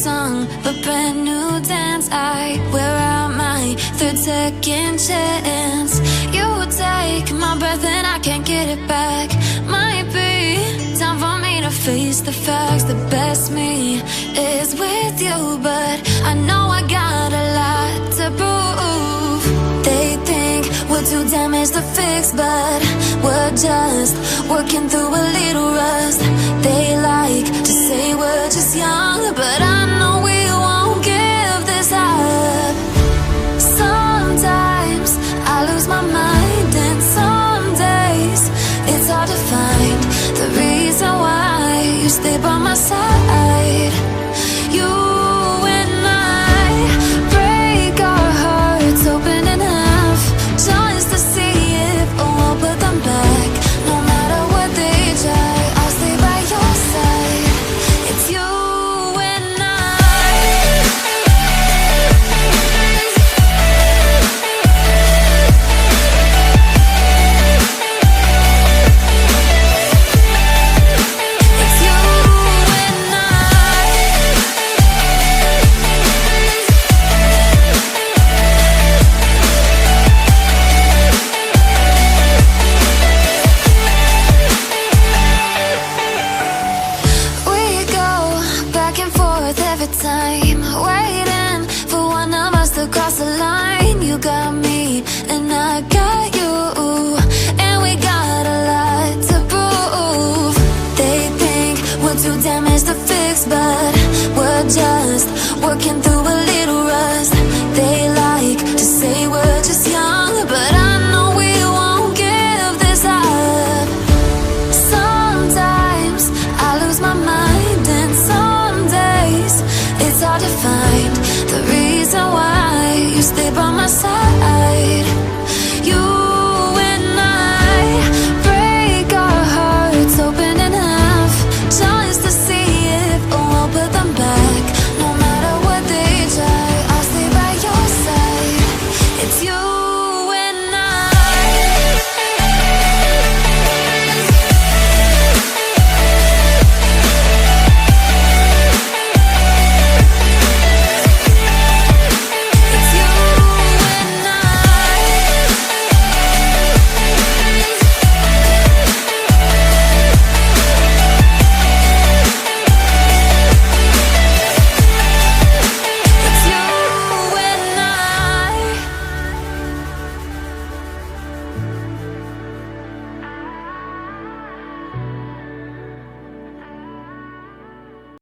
song, a brand new dance. I wear out my third second chance. You take my breath and I can't get it back. Might be time for me to face the facts. The best me is with you, but I know I got a lot to prove. They think we're too damaged to fix, but we're just working through a little rust. They like to say we're just young, but I know we won't give this up. Sometimes I lose my mind, and some days it's hard to find the reason why you stay by my side. You and I break our hearts open in half, just to see if we'll put them back. No matter what they try, I'll stay by your side. It's you and I. It's you and I. We go back and forth every time, waiting for one of us to cross the line. You got me and I got you, and we got a lot to prove. They think we're too damaged to fix, but we're just working through